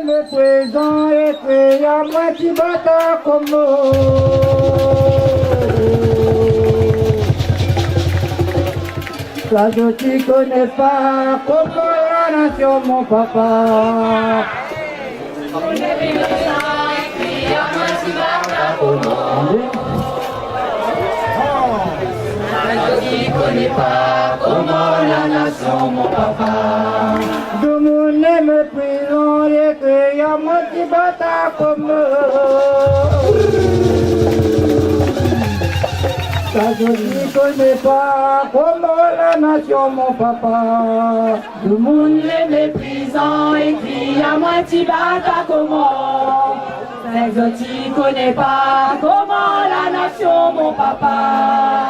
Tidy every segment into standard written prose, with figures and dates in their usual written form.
Le présent est fait à moitié bata comme toi je ne connais pas comment la nation mon papa. Le présent est fait à moitié bata comme je ne connais pas comment la nation mon papa. De mon aime prison et que y'a moi qui bata comme ça je ne connais pas comment la nation mon papa. De mon aime prison et que y'a moi qui bata comment. Je ne connais pas comment la nation mon papa.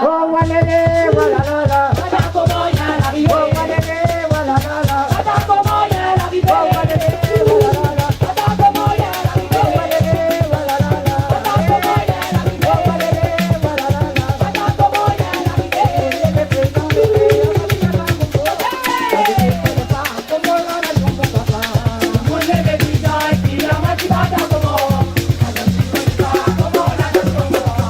Oh voilà voilà la. Comment y a l'arrivée. Oh voilà voilà la. Comment y a l'arrivée. Oh voilà voilà. Comment y a l'arrivée. Oh voilà voilà la. Comment y a l'arrivée. Oh voilà voilà la. Comment y a l'arrivée. Le président comment la nation mon papa. Mon le président et puis la moitié bata comment. Comment la nation mon papa.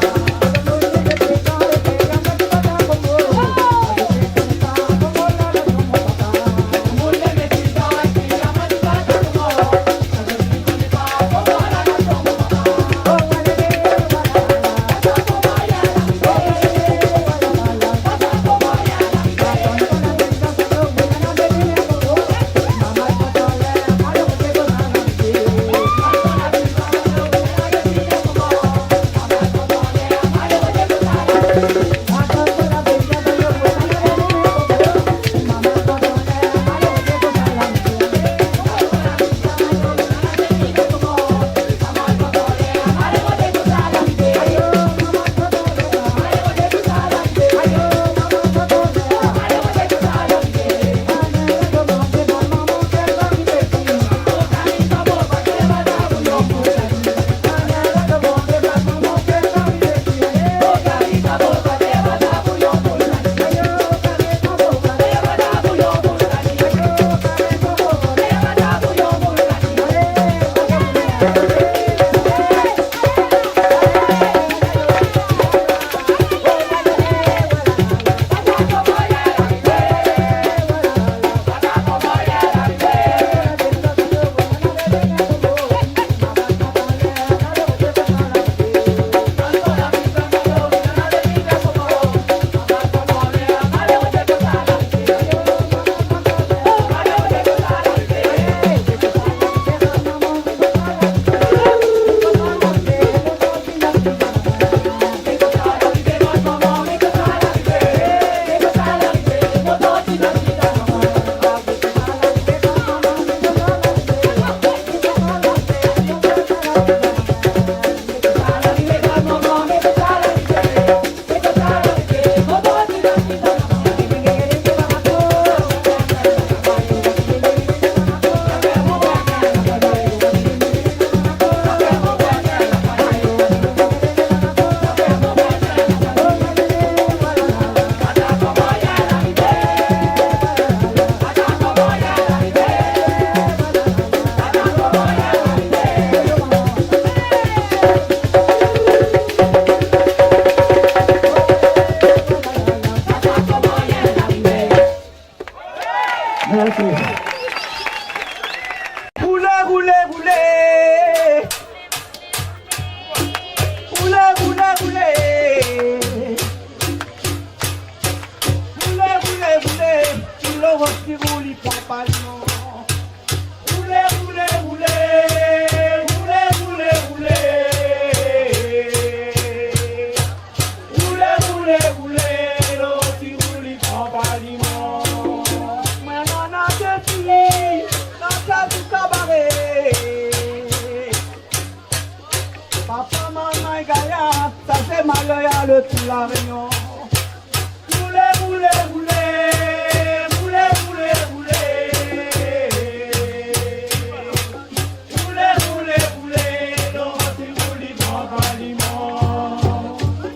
Papa, maman et Gaïa, ça c'est malheur le tout la réunion.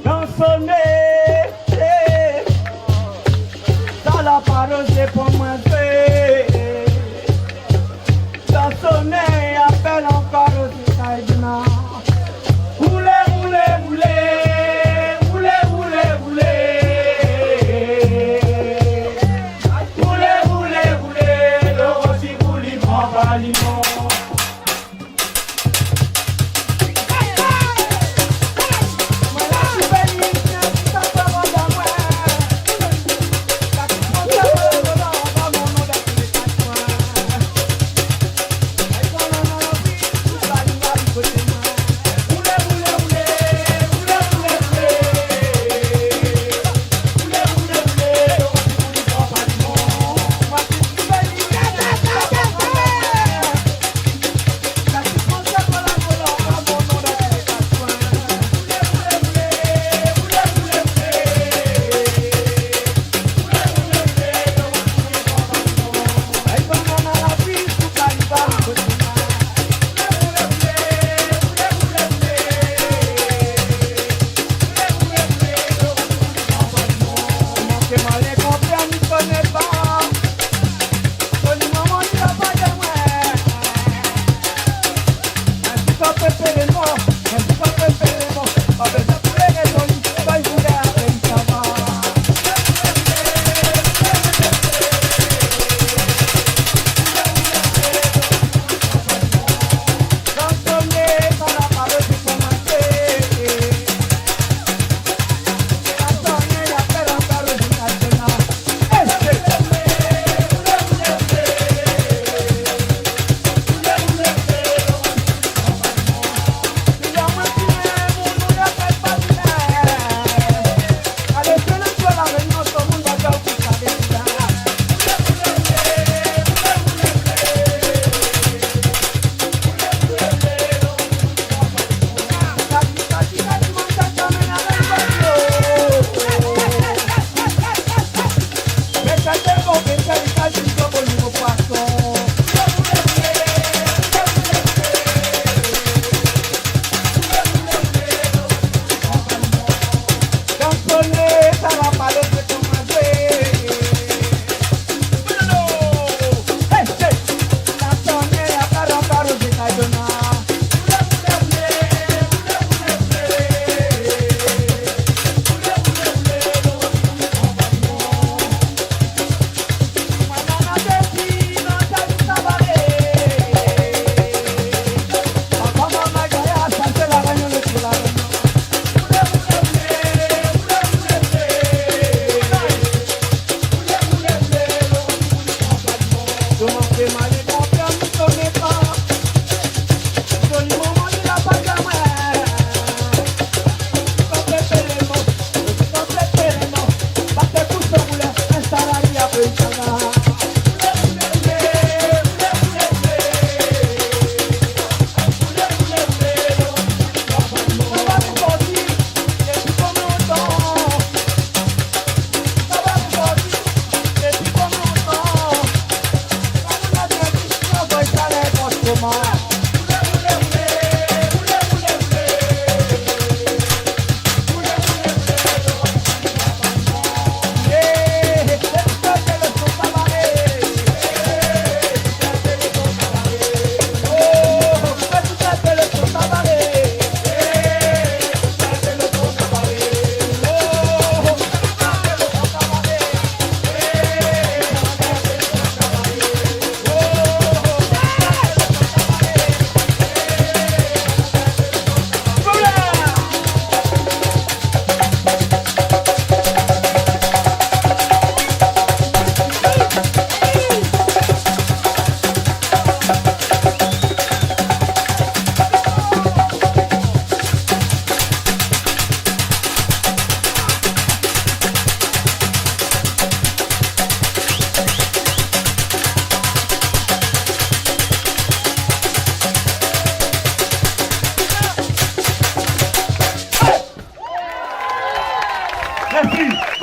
Dans son nez, dans la parole c'est pour moi. Dans son nez, appelle encore au Taïdina.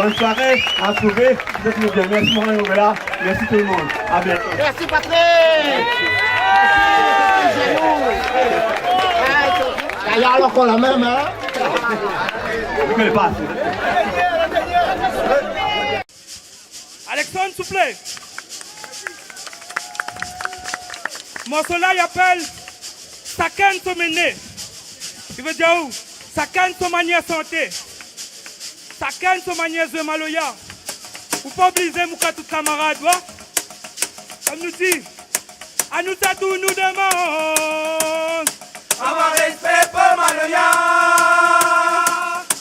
Bonne soirée, à trouver. Faites-nous bien. Merci Morane Robella. Merci tout le monde. À bientôt. Merci Patrick. Il y a encore la même, hein? Je ne connais pas. Alexandre, s'il vous plaît. Morceau là, il appelle Saken Somene. Il veut dire où? Saken Somania Santé. Saken Somania Zemaloya. Ou pas oublier Mouka tout camarade, ouais? Comme nous dit, à nous à tout nous demande. Avoir respect pour Maloya.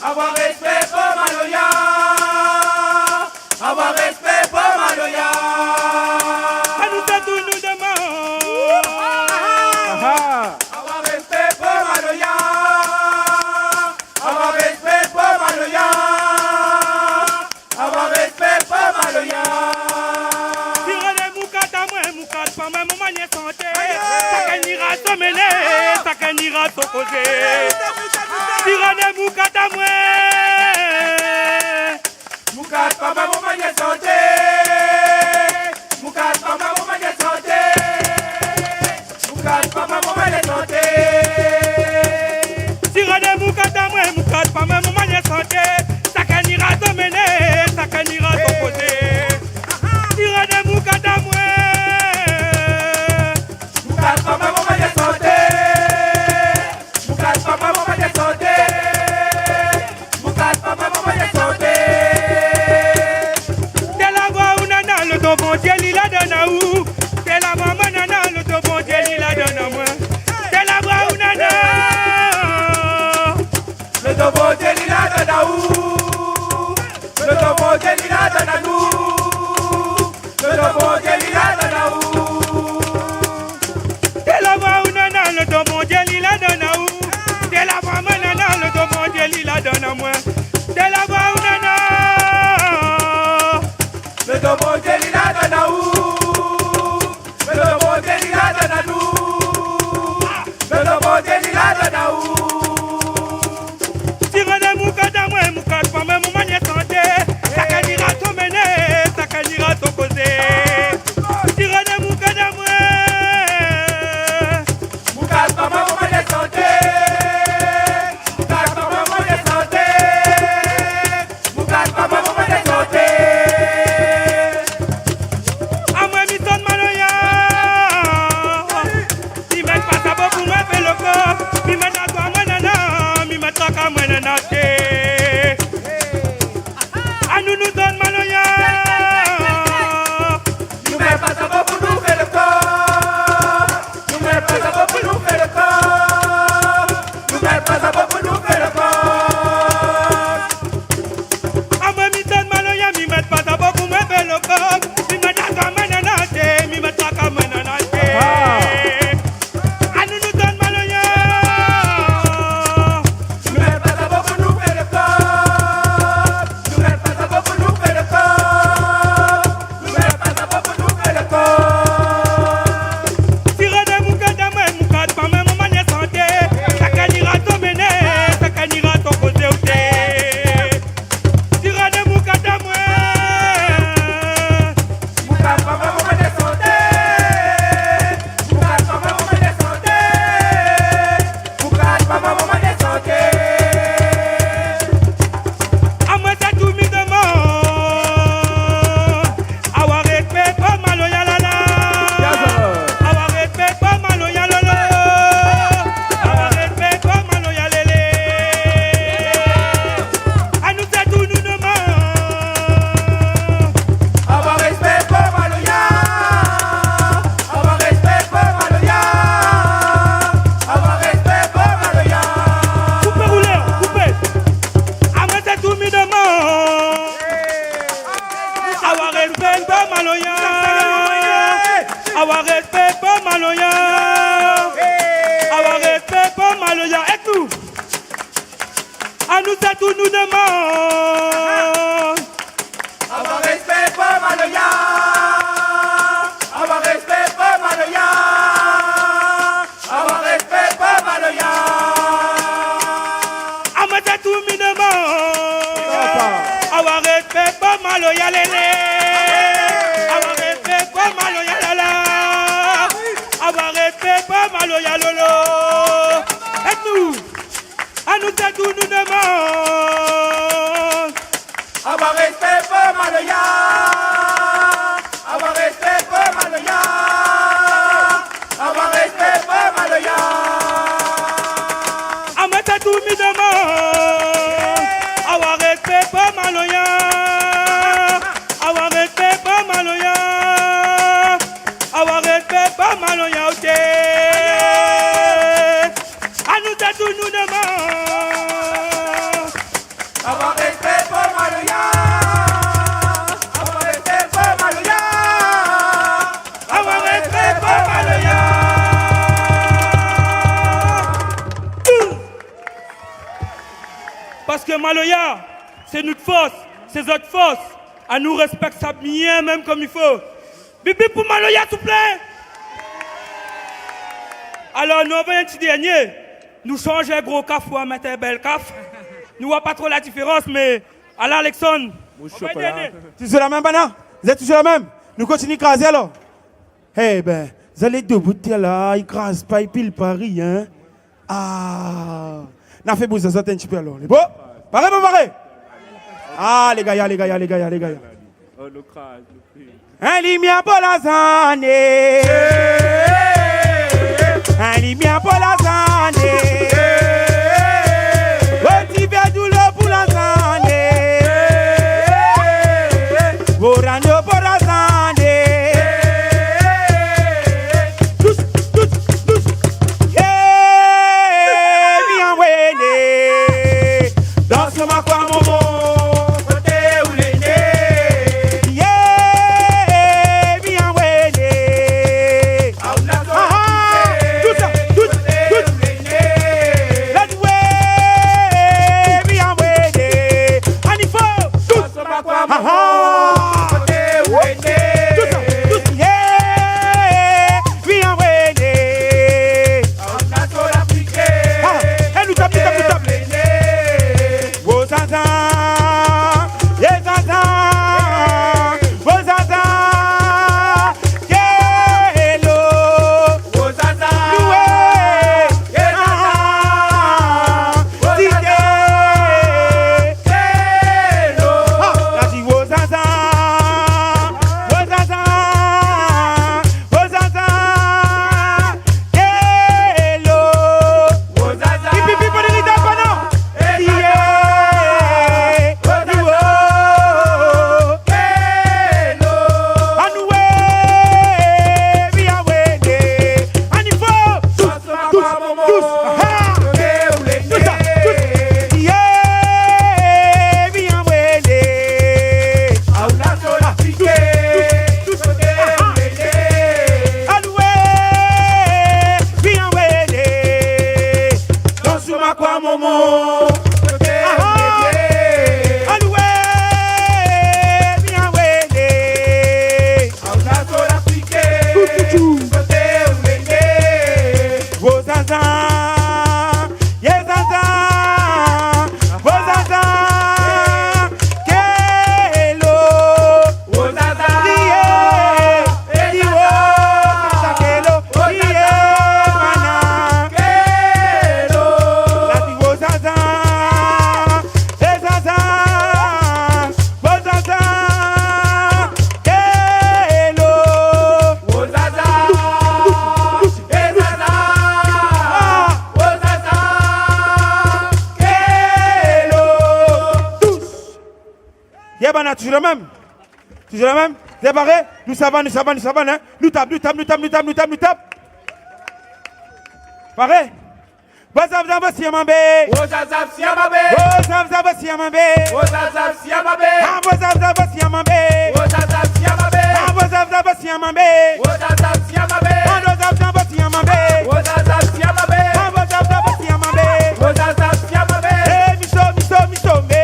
Avoir respect pour Maloya. Avoir respect pour Maloya. À nous à tout nous demande. Avoir respect pour Maloya. Avoir respect pour Maloya. Avoir respect pour Maloya. Tirez Mouka Tamoué, Mouka pas même manière santé. Sakanira Somene, Sakanira Sokosé. Tirez Mouka Tamoué. Moukat papa mon manière santé. Moukat papa mon manière santé. Moukat papa mon manière santé. Tirez Mouka Tamoué, Mouka pas même manière santé. Sakanira Somene, Sakanira Sokosé. Tirez Mouka Tamoué. Moukat papa mon manière santé. Moukat papa mon manière santé. Moukat papa mon manière santé. Le don bon Dieu, il la donne à où? C'est la maman nana, le don bon Dieu, il la donne à moi. C'est la voix ou nana. Le don bon Dieu, il la donne à où? Le don bon Dieu, il la donne à nous. Le don bon Dieu, il la donne à où? C'est la voix ou nana, le don bon Dieu, il la donne à où? C'est la maman nana, le don bon Dieu, il la donne à moi. C'est la voix ou nana. Le don bon Dieu, il la donne à où? Le don bon Dieu, il la donne à nous. Le don bon Dieu, il la donne à où? Tirez Mouka Tamoué, Mouka pas même manière santé. Sakanira Somene, Sakanira Sokosé. Tirez Mouka Tamoué. Moukat papa mon manière santé. Moukat papa mon manière santé. Moukat papa mon manière santé. Avoir respect pour Maloya. Avoir respect pour Maloya. Et nous, à nous ça tout nous demande. Avoir respect pour Maloya. Avoir respect pour Maloya. Avoir respect pour Maloya. À moi ça tout nous demande. Avoir respect Maloya lele. Avoir respect pour Maloya lala. Avoir respect pour Maloya lolo. Et nous, à nous c'est tout nous demande. Avoir respect pour Maloya. Avoir respect pour Maloya. Avoir respect pour Maloya. À moi c'est tout nous demande. Avoir respect pour Maloya. Avoir respect pour Maloya. Avoir respect pour Maloya. Ok. À nous c'est tout nous demande. Avoir respect pour Maloya. Avoir respect pour Maloya. Avoir respect pour Maloya. Parce que Maloya, c'est notre force, c'est notre force. À nous respecter ça bien, même comme il faut. Bibi pour Maloya, s'il vous plaît. Alors, nous avons un petit dernier. Nous changeons un gros caf pour mettre un bel caf. Nous ne voyons pas trop la différence, mais à l'Alexandre, on va y aller. Tu es la même, Bana? Vous êtes toujours la même? Nous continuons à écraser alors? Eh ben, vous allez deux bouteilles là, ils écrasent pas, ils pilent pas rien. Ah, n'a fait bouger ça un petit peu alors. Les beaux? Pareil, pas pareil? Ah, les gars, les gars, les gars, les gars. Oh, le crase, le cri. Un limia pour la zane. Un limia pour la zane. Petit verre douleur pour la zane. Vorano pour la zane. Tous, tous, tous. Yeah, bien wene. Danse-moi quoi, momo. Côté où les nez. Yeah, bien wene. Tout ça, tout, tout. Let's way, bien wene. Anifo, tout. Toujours le même. Toujours le même. C'est pareil. Nous savons, nous savons, nous savons. Hein? Nous tapons, nous tapons, nous tapons, nous tapons, nous tapons, nous tapons. Pareil. Wozazab siamambe. Wozazab siamambe. Wozazab siamambe. Wozazab siamambe. Wozazab siamambe. Wozazab siamambe. Wozazab siamambe. Wozazab siamambe. Wozazab siamambe. Wozazab siamambe. Wozazab siamambe. Wozazab siamambe. Eh, miso, miso, miso me.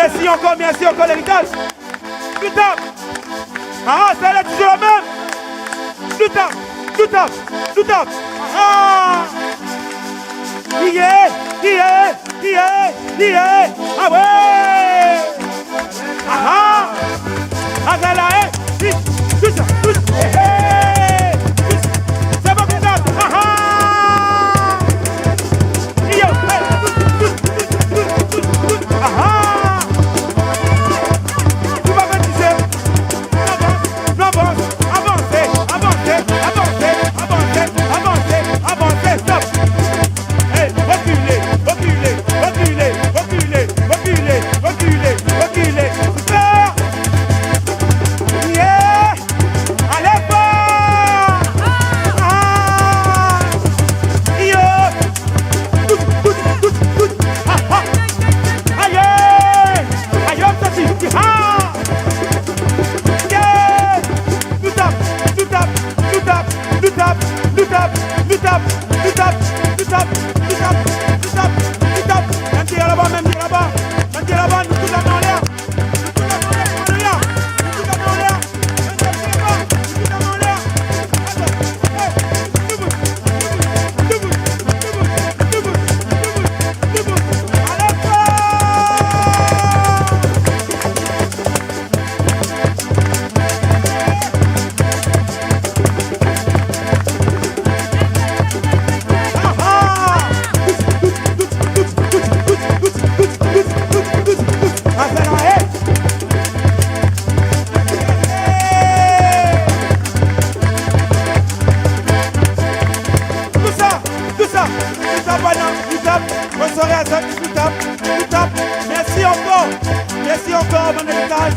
Merci encore l'héritage. Tout tape. Ah, ça là toujours la même. Tout tape. Ah. Yeah. Ah ouais. Ah. Ah, ça là, tout ça. C'est pas comme ça. Ah. Ah. Tu vas baptiser. Avancez, stop. Hey, reculez. Super. Yeah. Allez fort. Ah. Yo. Aïe. Aïe, ça c'est. Ah. Yeah. Tout tape. Même tir là-bas, nous tout la main en l'air. Merci encore, mon héritage.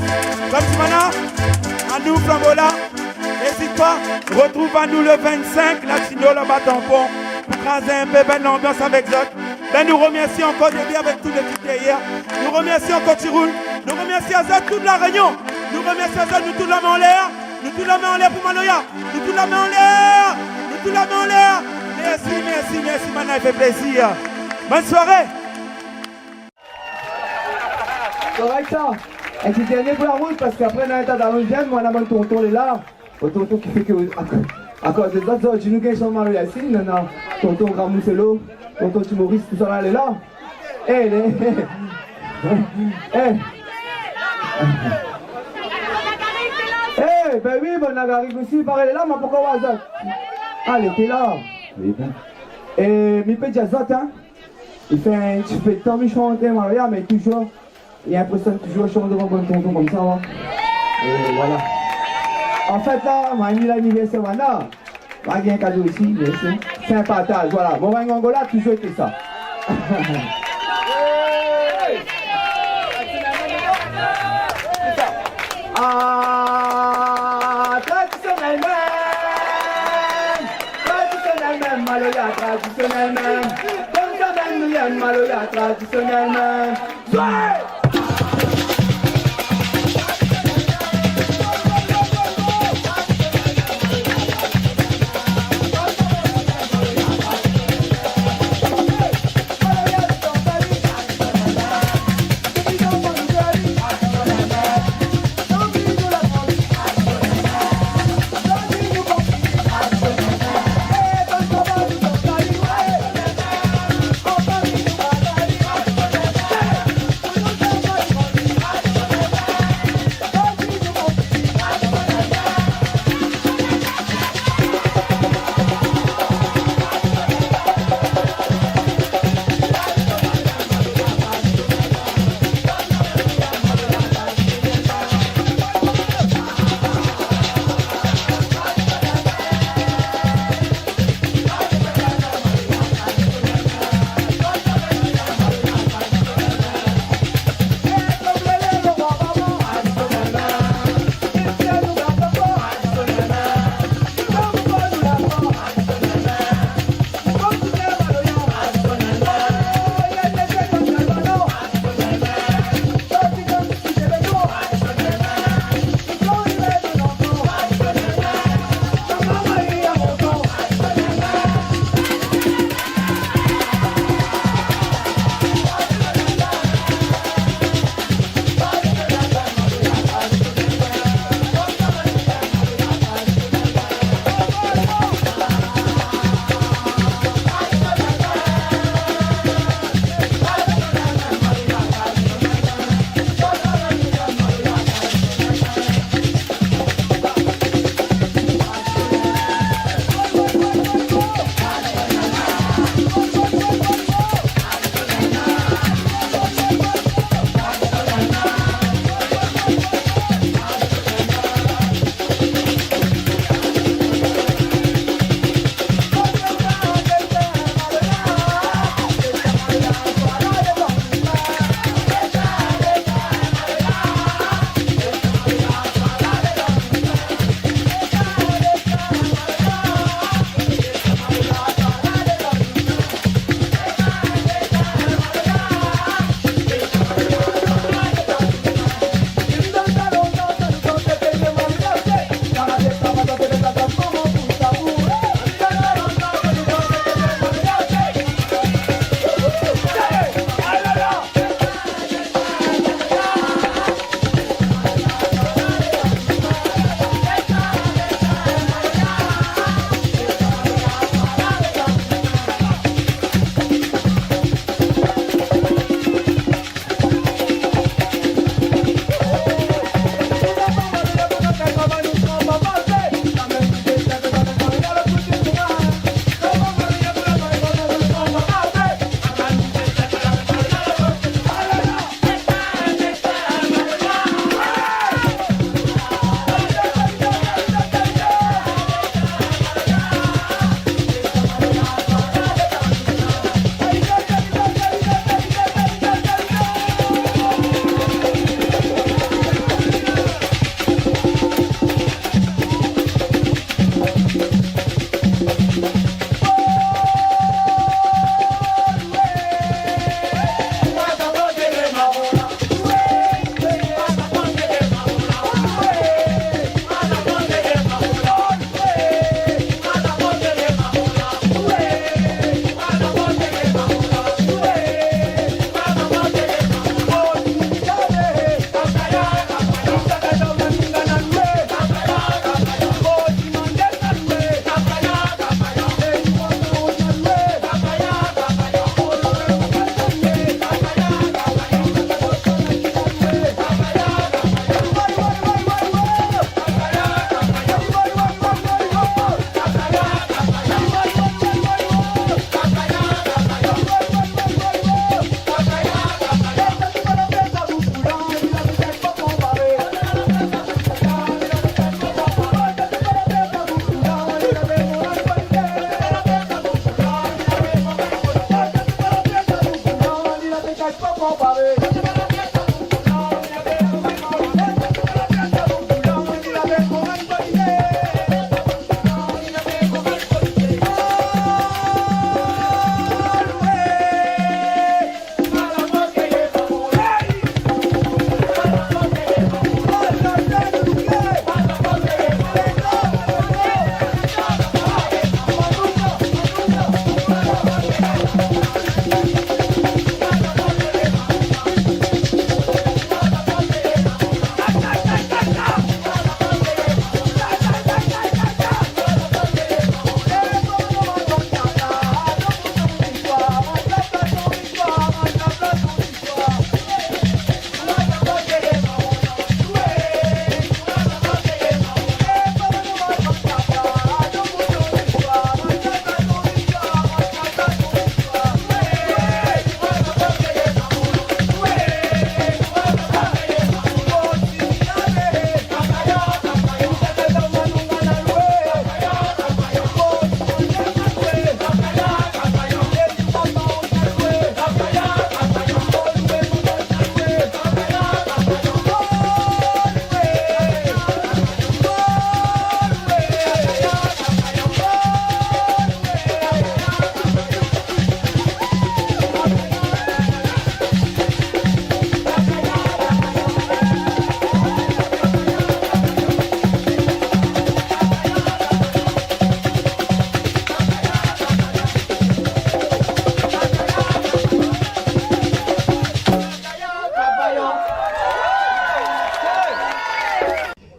Comme Simana, à nous, Flambola. N'hésite pas, retrouve-nous le 25, la Chino, le Batampon, pour craser un peu ben l'ambiance avec Zot. Ben, nous remercions encore Déby avec tout l'équipe derrière. Nous remercions encore Tiroul. Nous remercions Zot, toute la Réunion. Nous remercions Zot, nous tout la main en l'air. Nous tout la main en l'air pour Manoya. Nous tout la main en l'air. Merci, Mana, il fait plaisir. Bonne soirée. Correct ça. Et c'est dernier pour la route parce qu'après on a été dans le gym, moi on a mon tonton là. Le tonton qui fait que à cause de ça, tu nous gagnes sur Mario Yacine, non, tonton Ramoussello, tonton Timoris, tout ça là, elle est là. Ben oui, bon Nagari aussi, pareil, elle est là, mais pourquoi on va ça? Ah, elle était là. Oui, ben. Et mi peut dire ça, hein? Tu fais tant de chanter, Maria, mais toujours. Il impressionne toujours chanter devant un tonton comme ça. Hein? Et voilà. En fait, là, moi, j'ai l'anniversaire maintenant. Moi, j'ai un cadeau ici, merci. C'est un partage, voilà. Mon Angola a toujours été ça. Ah, traditionnellement, Maloya, traditionnellement. Comme ça, même, Maloya, traditionnellement.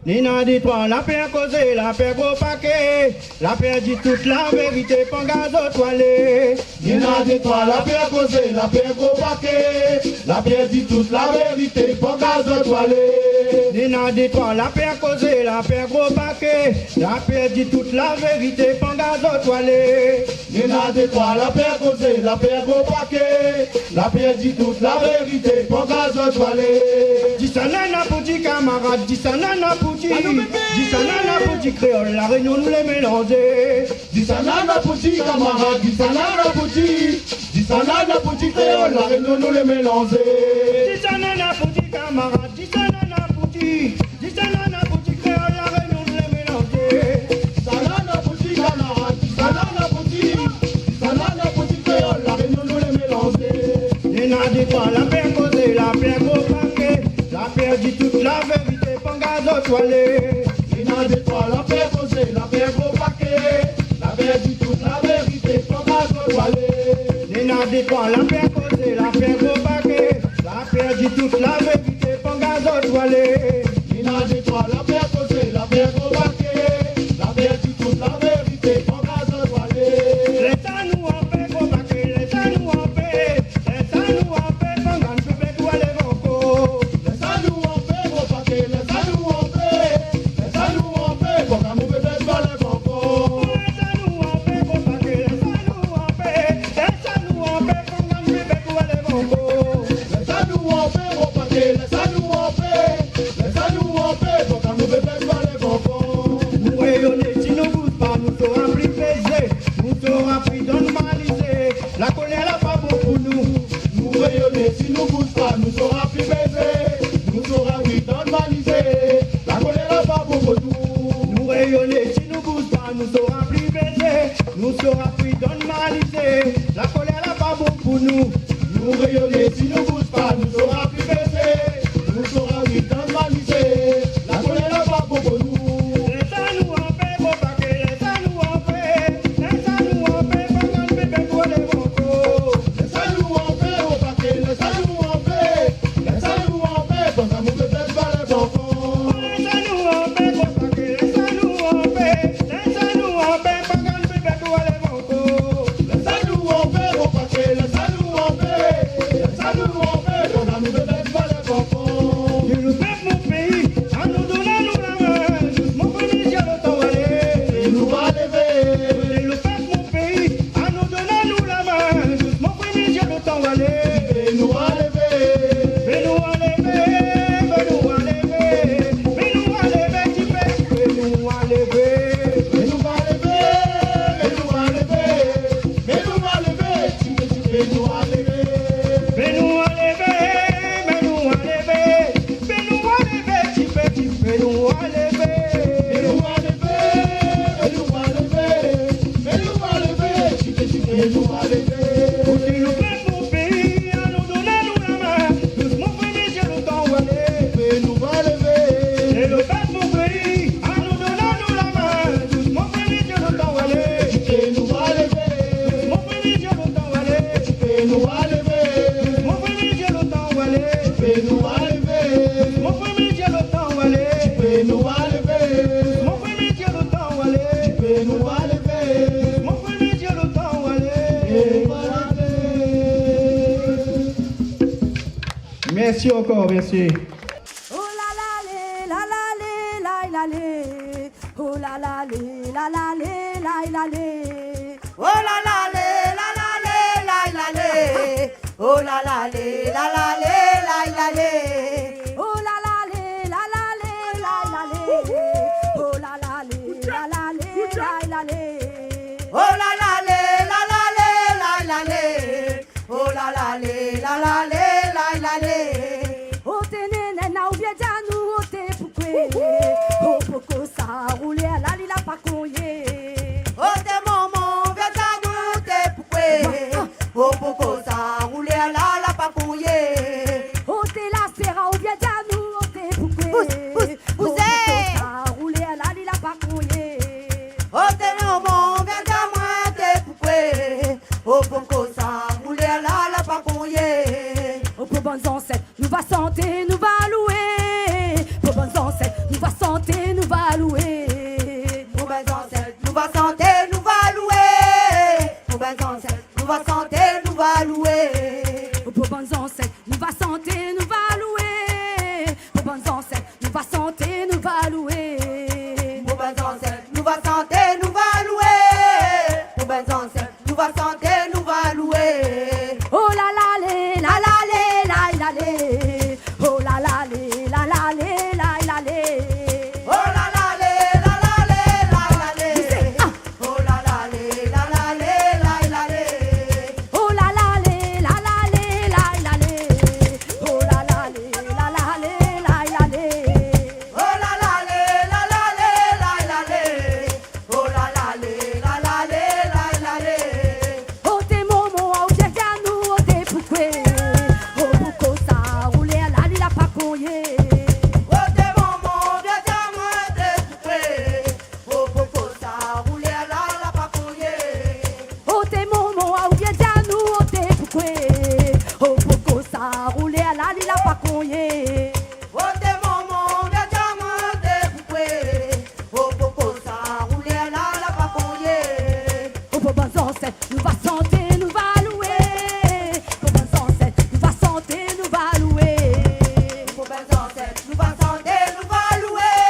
Nina dit toi, la paix causé, la paix gros paquet. La paix dit toute la vérité, pas gaz au toilé. Nina dit toi, la paix causé, la paix gros paquet. La paix dit toute la vérité, pas gaz au toilé. Nina dit toi, la paix causé, la paix gros paquet. La paix dit toute la vérité, pas gaz au toilé. Nina dit toi, la paix causé, la paix gros paquet. La paix dit toute la vérité, pas gaz au toilé. Dis ça nana pour dire camarade, dis ça nana pour dire. Dis ça nana pour dire créole, la réunion nous les mélanger. Dis ça nana pour dire camarade, dis ça nana pour dire. Dis ça nana pour dire créole, la réunion nous les mélanger. Dis ça nana pour dire camarade, dis ça nana pour dire. Dis ça nana pour dire créole, la réunion nous les mélanger. Dis ça nana pour dire camarade, dis ça nana pour dire. Dis ça nana pour dire créole, la réunion nous les mélanger. Nina dit toi, la paix causée, la paix gros paquet. La paix dit toute la vérité, pas gaz au toilé. Nina dit toi, la paix causée, la paix gros paquet. La paix dit toute la vérité, pas gaz au toilé. Nina dit toi, la paix causée, la paix gros paquet. La paix dit toute la vérité, pas gaz au toilé. Nina dit toi, la paix causée, la paix gros paquet. La paix dit toute la vérité, pas gaz au toilé. Laissez-nous en paix, gros paquet, laissez-nous en paix. Laissez-nous en paix, pas gaz au toilé, encore. Laissez-nous en paix, gros paquet, laissez-nous en paix. Laissez-nous en paix, pour qu'un mauvais tête va les encore. Laissez-nous en paix, gros paquet, laissez-nous en paix. Laissez-nous en paix, pas gaz au toilé, encore. Laissez-nous en paix, gros paquet, laissez-nous en paix. Laissez-nous en paix, pour qu'un mauvais tête va les encore. Nous rayonner, si nous bouge pas, nous t'aura pris plaisir. Nous t'aura pris normaliser. La colère n'a pas bon pour nous. Nous rayonner, si nous bouge pas, nous saura plus baiser. Nous saura oui normaliser. La colère n'a pas bon pour nous. Nous rayonner, si nous bouge pas, nous t'aura pris baiser. Nous t'aura pris normaliser. La colère n'a pas bon pour nous. Nous rayonner, si nous bouge pas, nous saura plus baiser. Nous saura oui normaliser. La colère n'a pas bon pour nous. Laissez-nous en paix, gros paquet, laissez-nous en paix. Laissez-nous en paix, pas gaz bébé pour les vocaux. Laissez-nous en paix, au paquet, laissez-nous en paix. Laissez-nous en paix, pour qu'un mauvais tête va les encore. Laissez-nous en paix, gros paquet, laissez-nous en paix. Laissez-nous en paix, pas gaz bébé pour les vocaux. Laissez-nous en paix, au paquet, laissez-nous en paix. Laissez-nous en paix, pour qu'un mauvais tête va les encore. Je nous fais mon pays, en nous donnant nous la main. Mon premier ciel au temps aller. Et nous va lever. Je nous fais mon pays, en nous donnant nous la main. Mon premier ciel au temps aller. Et nous va lever. Fais-nous enlever, fais-nous enlever. Fais-nous enlever, tu fais, fais-nous enlever. Et nous va lever. Et nous va lever. Et nous va lever. Tu nous va lever. Fais-nous enlever, fais-nous enlever. Fais-nous enlever, tu fais, fais-nous enlever. Et nous va lever. Et nous va lever. Et nous va lever. Tu nous va lever. Tu nous fais mon pays, en nous donnant nous la main. Mon premier ciel au temps aller. Et nous va lever. Et le fait mon pays, en nous donnant nous la main. Mon premier ciel au temps aller. Et nous va lever. Mon premier ciel au temps aller. Et nous va lever. Mon premier ciel au temps aller. Et nous va lever. Mon premier ciel au temps aller. Et nous va lever. Mon premier ciel au temps aller. Et nous va lever. Mon premier ciel au temps aller. Et nous va lever. Merci encore, merci. Oh la la la la la la la. Oh la la la la la la la. Oh la la la la la la la. Oh la la la la la la la. Oh la la la la la la. Oh la la la la la la. Oh la la la la la. Oh la la la la la. Oh tenene na ubieja nu ote pukwe. Oh poko sa roule la lila pa konye. Oh te momo ubieja nu ote pukwe. Oh poko sa roule la la pa konye. Oh te la sera ubieja nu ote pukwe. Oh sa roule la lila pa konye. Oh te momo ubieja mu ote pukwe. Oh poko sa roule la la pa konye. Oh pour bonnes ancêtres, nous va santé, nous va louer. Pour bonnes ancêtres, nous va santé, bonnes ancêtres, nous va santé, nous va louer. Pour bonnes ancêtres, nous va santé, nous va louer. Pour bonnes ancêtres, nous va santé, nous va louer. Oh la la lé, la la lé, la la lé. Oh la la lé, la la lé, la lé. Oh la la lé, la la lé, la lé. Oh la la lé, la la lé, la lé. Oh la la lé, la la lé, la lé. Oh la la lé, la la lé, la lé. Oh la la lé, la la lé, la lé. Oh la la lé, la la lé, la lé. Oh t'es momo, oh t'es ganou, oh t'es pourquoi. Oh pourquoi ça roule la li la pas coyer. Oh t'es maman, viens diamant, t'es coupé. Oh popo, ça roule la pas couillé. Oh t'es momo, oh bien ganou, oh t'es pourquoi. Oh pourquoi ça roule la li la pas coyer. Oh t'es maman, viens diamant, t'es coupé. Oh popo, ça roule la pas couillé. Oh pour bonnes ancêtres, nous va santé, nous va louer. Pour bonnes ancêtres, nous va santé, nous va louer. Pour bonnes ancêtres, nous va santé, nous va louer.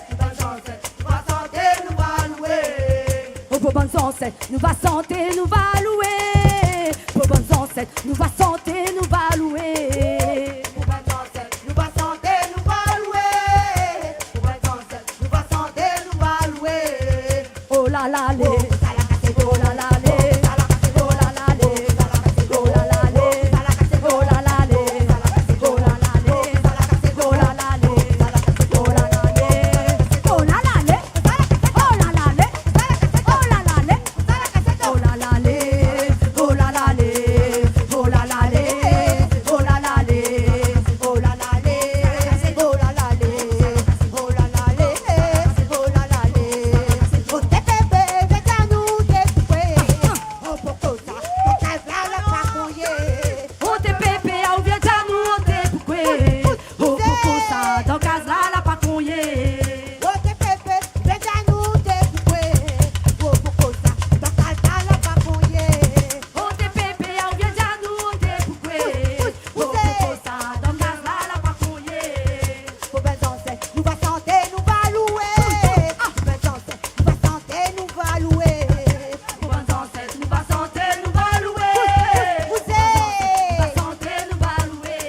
Pour bonnes ancêtres, nous va santé, nous va louer. Oh pour bonnes ancêtres, nous va santé, nous va louer. Pour bonnes ancêtres, nous va santé, nous va louer. Pour bonnes ancêtres, nous va santé, nous va louer. Pour bonnes ancêtres, nous va santé, nous va louer. Oh la la lé, oh la la lé, oh la la lé, oh la la lé, oh la la lé, oh la la lé, oh la la lé, oh la la lé, oh la la lé, oh la la lé, oh la la lé, oh la la lé, oh la la lé, oh la la lé, oh la la lé, oh la la lé, Oh la la lé, oh la la lé, oh la la lé. Oh t'es bébé, viens à nous découper. Oh popo, ça, ton casal la pas couillé. oh t'es pépé, ou vient d'amour, t'es pourquoi. Oh coco ça, dans case là, la pas conyer. Oh t'es bébé, viens à nous découper. Oh popo, ça, ton casal la pas couillé. Oh t'es pépé, ou vient d'amour, t'es pourquoi. Oh coco ça, dans case là, la pas conyer. Pour bonnes ancêtres, nous va santé, nous va louer. Pour bonnes ancêtres, nous va santé, nous va louer. Pour bonnes ancêtres, nous va santé, nous va louer. Vous Va êtes. santé, nous va louer.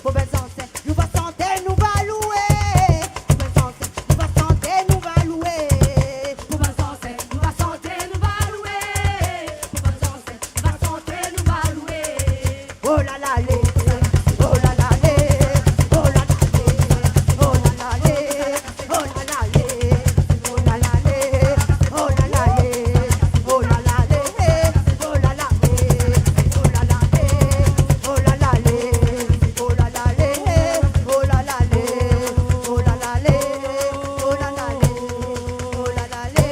Pour bonnes ancêtres, nous va santé, nous va louer. Pour bonnes ancêtres, nous va santé, nous va louer. Pour bonnes ancêtres, nous va santé, nous va louer. Pour bonnes ancêtres, nous va santé, nous va louer. Oh la la lé, oh la la lé, oh la la lé, oh la la lé, oh la la lé, oh la la lé, oh la la lé, oh la la lé, oh la la lé, oh la la lé, oh la la lé, oh la la lé, oh la la lé, oh la la lé, oh la la lé, oh la la lé,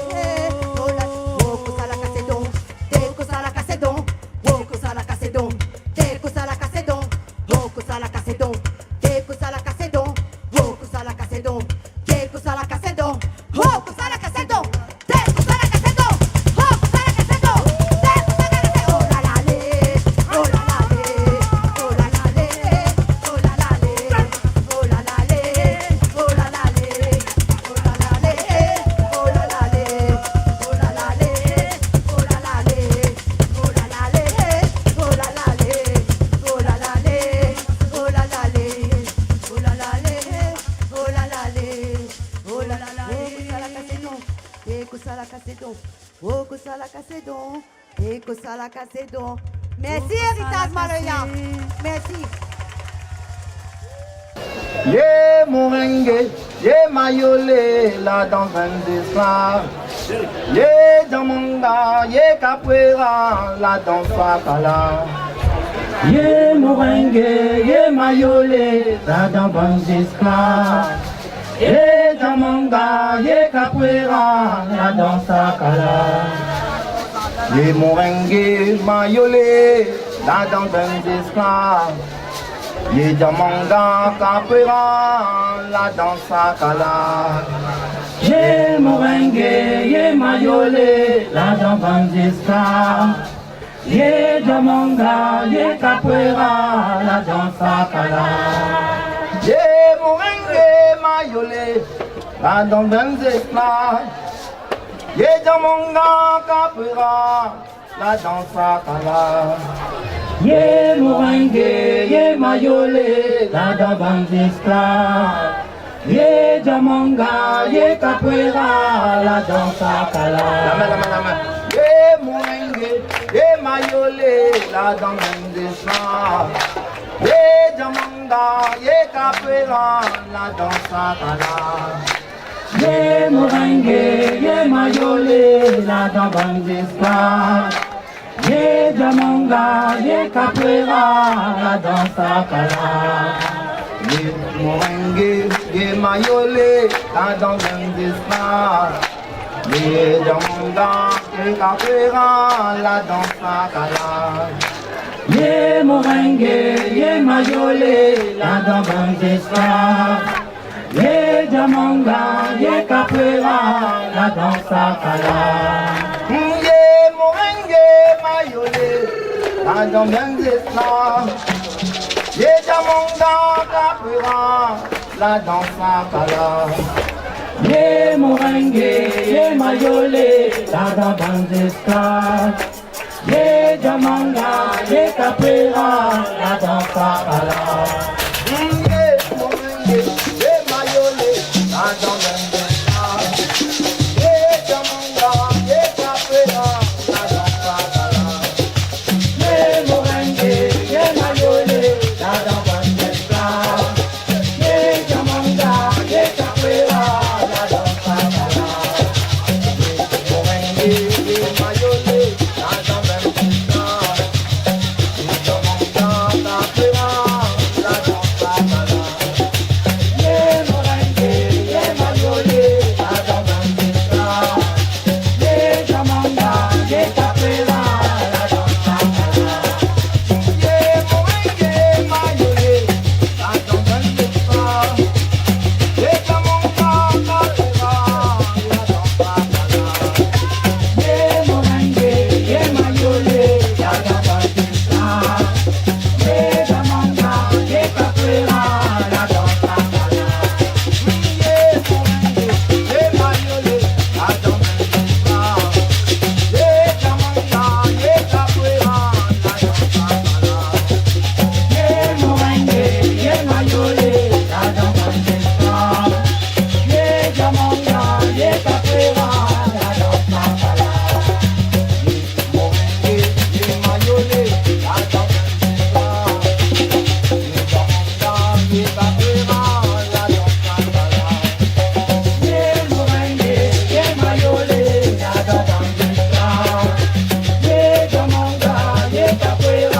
oh la Woko sala casedon, teko sala casedon, woko sala casedon, teko sala casedon, woko sala casedon, teko sala casedon, woko sala casedon, teko sala casedon, woko sala casedon, teko sala casedon, woko sala casedon, teko sala casedon. Oh la la lé, oh la la lé, oh la la lé, oh la la lé, oh la la lé, oh la la lé, oh la la lé, oh la la lé, oh la la lé, oh la la lé, oh la la lé, oh la la lé, oh la la lé, oh la la lé, oh la la lé, oh la la lé, oh la la lé. Eko sala casedon, eko sala casedon, eko sala casedon. Merci Héritage Maloya, merci. Yé moringue, yé mayolé, la danse d'esclave. Yé jamanga, yé capoeira, la danse fakala. Yé moringue, yé mayolé, la danse d'esclave. Yé jamanga, yé capoeira, la danse fakala. Yé moringue, mayolé, la danse d'esclave. Yé jamanga, capoeira, la danse fakala. Yé moringue, yé mayolé, la danse d'esclave. Yé jamanga, yé capoeira, la danse fakala. Yé mayolé, la danse d'esclave. Yé Jamonga Capera, la danse à Kala. Yé Moringue, yé Mayolé, la danse d'esclave. Yé Jamanga, yé Capoeira, la danse à Kala. La main. Yé Moringue, yé Mayolé, la danse d'esclave. Yé Jamanga, yé Capoeira, la danse à Kala. Yé Moringue, yé Mayolé, la danse d'esclave. Yé Jamanga, yé Capoeira, la danse à Kala. Yé Moringue, yé Mayolé, la danse d'esclave. Yé Jamanga, yé Capoeira, la danse à Kala. Yé Moringue, yé Mayolé, la danse d'esclave. Yé Jamanga, yé Capoeira, la danse à Kala. Yé Moringue, Mayolé, la danse d'esclave. Yé Jamanga, Capoeira, la danse à Kala. Yé Moringue, yé Mayolé, la danse d'esclave. Yé Jamanga, yé Capoeira, la danse à Kala. Yé Moringue, yé Mayolé, la danse d'esclave. Yé Jamanga, yé Capoeira, la danse à Kala. Yé Moringue, yé Mayolé, la danse d'esclave. Yé Jamanga, yé Capoeira, la danse à Kala. Moringue, yé Mayolé, la danse d'esclave. Yé Jamanga, Capoeira, la danse à Kala. Yé Moringue, yé Mayolé, la danse d'esclave. Yé Jamanga, yé Capoeira, la danse à Kala. Yé Moringue, Mayolé, la danse d'esclave. Yé Jamanga, Capoeira, la danse à Kala. Yé Moringue, yé Mayolé, la danse d'esclave. Yé Jamanga, yé Capoeira, la danse à Kala. Yé Moringue, yé Mayolé, la danse d'esclave. Yé Jamanga, yé Capoeira, la danse à Kala. Yé Moringue, yé Mayolé, la danse d'esclave. Yé Jamanga, yé Capoeira, la danse à Kala. Moringue, yé Mayolé, la danse d'esclave. Yé Jamanga, yé Capoeira, la danse à Kala. Yé Moringue, yé Mayolé, la danse d'esclave. Yé Jamanga, yé Capoeira, la danse à Kala. Yé Moringue, Mayolé, la danse d'esclave. Yé Jamanga, yé Capoeira,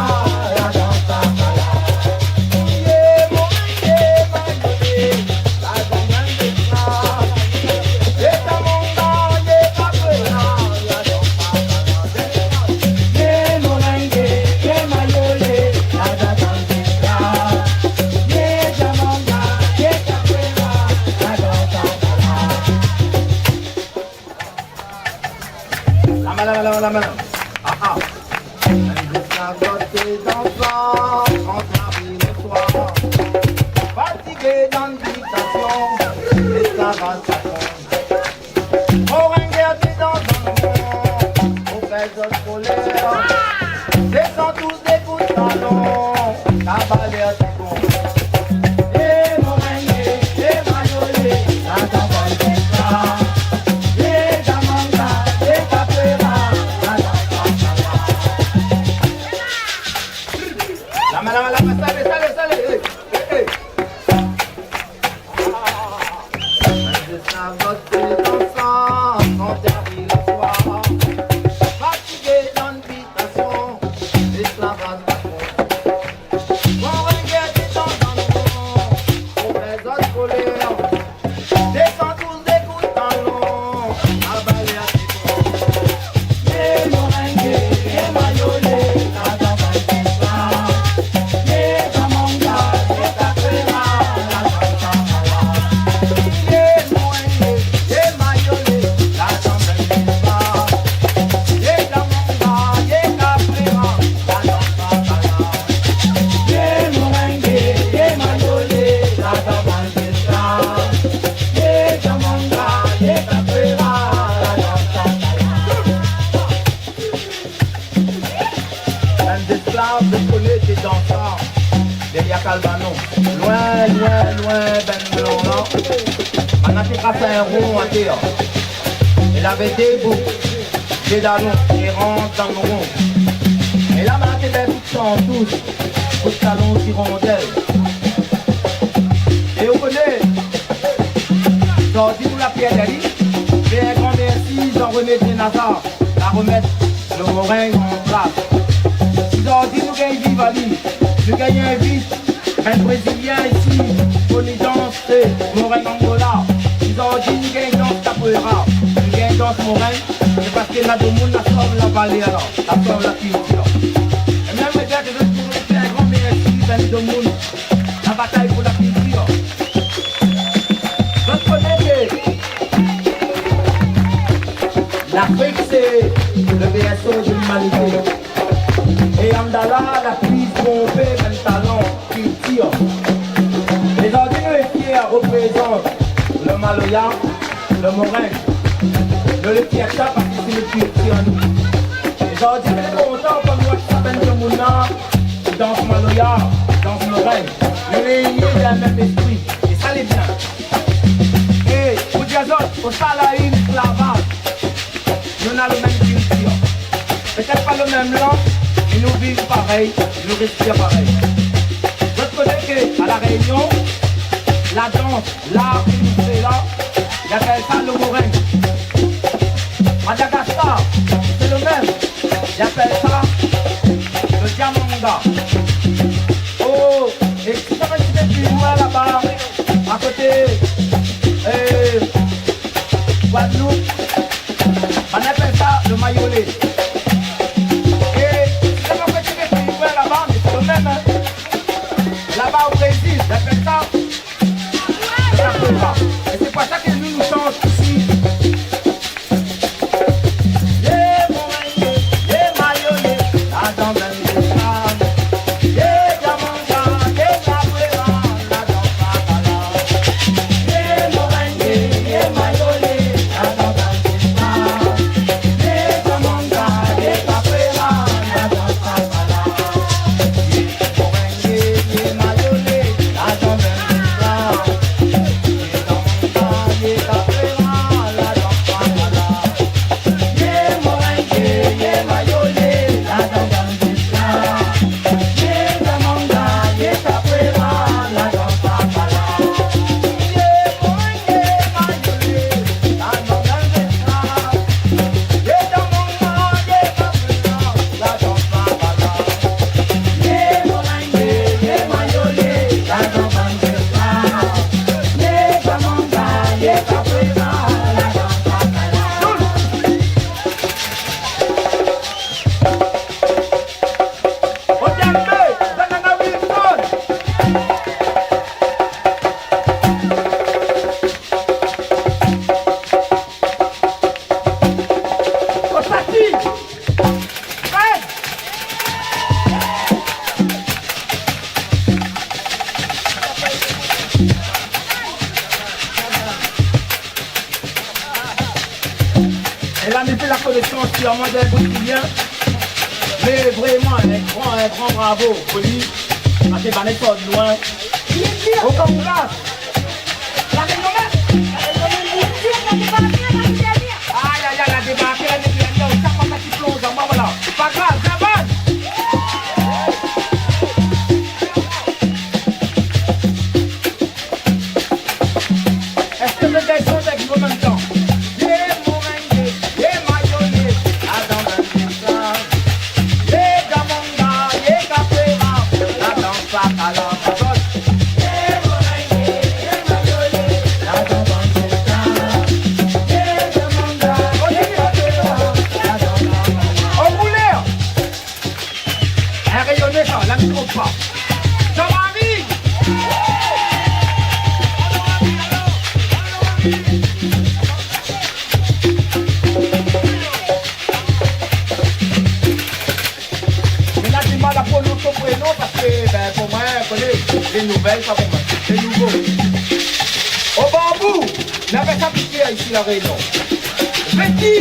la danse à Kala. Yé Moringue, yé Mayolé, la danse d'esclave. Yé Jamanga, yé Capoeira, la danse à Kala. La main. Ah. Jusqu'à côté d'enfants, quand arrive le soir. Fatigué d'anticipation, l'esclavage s'attend. Moringue a des dans le monde, aux belles scolaires. Descend tous des coups de talon, cavalier du bon. Yé Moringue, yé Mayolé, la danse d'esclave. Yé Jamanga, yé Capoeira, la danse à Kala. La main, sale. Hey. Jusqu'à côté d'enfants, quand arrive le soir. Fatigué d'invitation, l'esclavage s'attend. Moringue a des dans le monde, aux belles scolaires. Descend tous des coups de talon, avalé à ses bons. Yé Moringue, yé Mayolé, la danse d'esclave. Yé Jamanga, yé Capoeira, la danse à Kala. Yé Moringue, yé Mayolé, la danse d'esclave. Yé Jamanga, yé Capoeira, la danse à Kala. Yé Moringue, yé Mayolé, la danse d'esclave. ben blanc, on a tracé un rond à terre. Il avait des bouts, des dalons, qui rentrent dans le rond. Et là, on a des bouts en tous, pour le talon hirondelle. Et vous connaissez, sorti pour la pierre d'Ali, et un grand merci, j'en remets des Nazar, à remettre le morin en place. Ils ont dit nous gagnons vive Ali, nous gagnons un vite, un Brésilien ici, Tony danse, morin Angola. Ils ont dit nous gagnons danse capoeira, nous gagnons danse morin, c'est parce qu'il y a de monde la somme la vallée alors, la somme la culture. Et même les gars, je veux pour un grand merci, venu de monde, la bataille pour la culture. Je connais que l'Afrique c'est le berceau de l'humanité. Et Amdala, la prise pompée, un talent qui tire. Les ordinaires fiers représentent le Maloya, le Morin, le Piacha parce que c'est le plus petit en nous. Les ordinaires contents comme moi qui s'appelle le Mouna, dans ce Maloya, dans ce Morin. On est liés d'un même esprit, et ça l'est bien. Et pour dire autres, au Salaïn, l'esclavage, nous avons le même culture. Peut-être pas le même langue, mais nous vivons pareil, nous respirons pareil. Je connais qu'à la Réunion, la danse, l'art que nous faisons là, il appelle ça le morin. Madagascar, c'est le même, il appelle ça le diamanga. Oh, et si ça va être plus loin là-bas, à côté, Guadeloupe, on appelle ça le maïolé. Là-bas au Brésil, j'appelle ça le capoeira. Et c'est pour ça que nous nous chantons ici. Les moringues, les maillolés, la danse des femmes. Les diamants, les capoeira, la danse bacala. Les moringues, les maillolés, la danse des femmes. Les diamants, les capoeira, la danse bacala. Elle a mis la connaissance sûrement d'un Brésilien, mais vraiment un grand bravo pour lui, parce qu'il va être de loin. Au Congrès, la Réunion, aïe aïe aïe, la débarquée, elle est bien, on s'en va qui plonge en moi, voilà. C'est pas grave, ça va. Est-ce que le gars sont avec nous en même temps? Les nouvelles, ça va marcher, c'est nouveau. Au bambou, il avait sa piquée ici, la Réunion. Petit.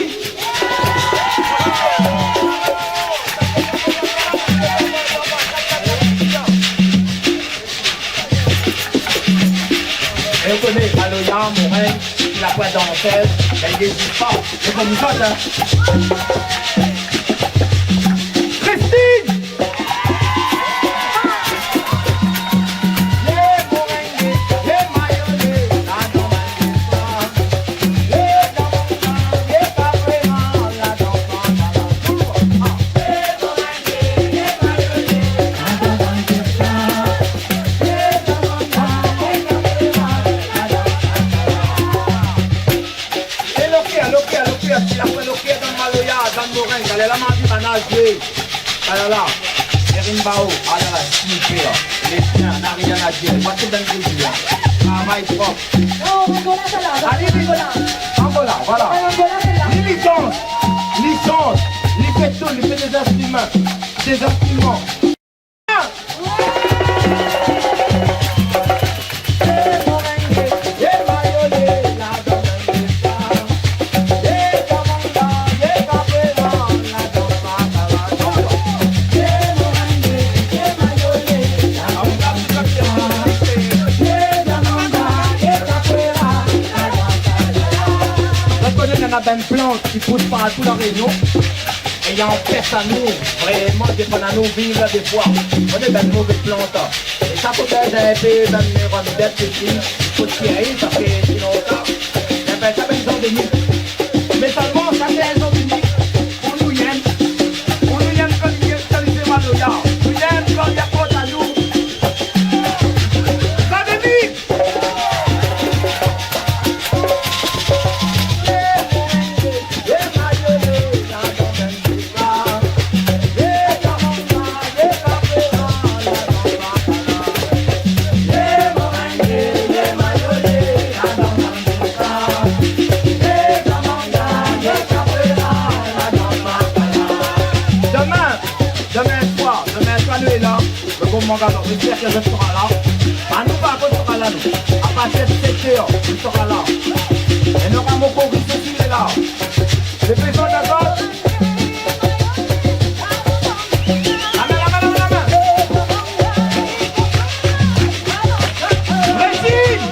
connaît Maloya, Morin, la pointe dentelle, elle n'hésite pas. C'est comme nous autres, hein. Christine! Elle est là, m'a dit, manager. Alors là, Erimbao, alors là, super. Les chiens, n'a rien à dire. Moi, c'est dans le désir. Travail propre. Non, Angola, c'est là. Allez, Angola, voilà. Angola, c'est là. Licence. Il fait tout, il fait des instruments. Des instruments. On a une plante qui pousse partout dans la région. Et il y a en peste à nous, vraiment, des fois dans nos villes, des fois. On est dans une mauvaise plante. Et ça peut être un peu dans les remèdes petits. Il faut tirer parce que sinon, ça, ça fait une zone unique. Mais seulement, ça fait une zone unique. On nous aime. On nous aime quand il fait mal au gars. On nous aime quand il y a pas à nous. Ça devient. Alors, j'espère que je serai là. À nous, par contre, on sera là. À partir de 7 heures, je serai là. Et nous aurons mon choriste aussi, il est là. Le président d'abord. La main. Régine!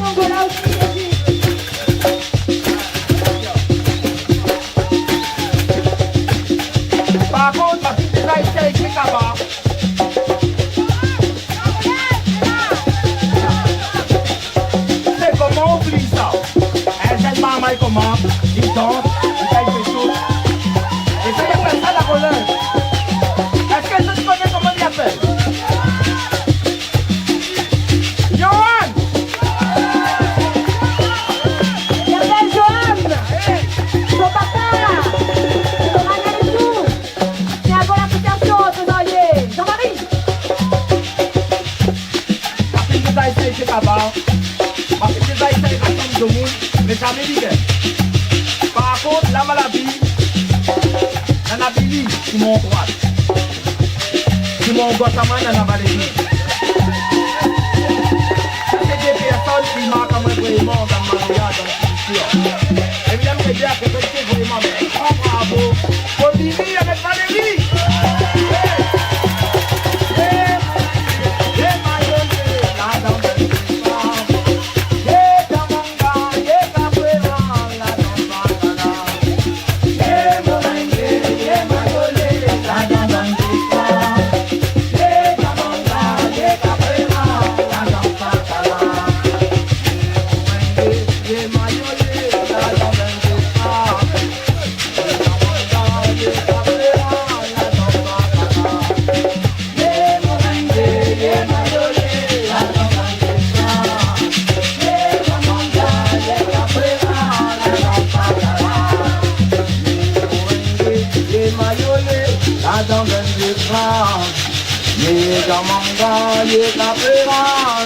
Angola aussi. Par contre, ma petite détail, c'est écrit là-bas. C'est comment on oublie ça? Elle s'aime pas mal comment? Il danse, il fait quelque chose. Et ça, il appelle ça la relève. Est-ce que tu connais comment il appelle? Johan! Il appelle Johan. Son papa. Mais ça m'évite. Par contre, la maladie, la maladie, c'est mon droit. C'est mon droit, ça m'a la maladie. C'est des personnes qui marquent vraiment dans ma vie, dans la culture. Évidemment, c'est bien que c'est vraiment un grand bravo. Faut vivre avec Valérie.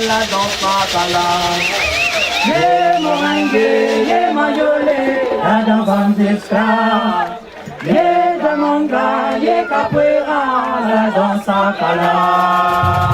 La danse patala. Ye moringue, ye mayole, la danse d'esclave. Ye jamanga, ye capoeira, la danse patala.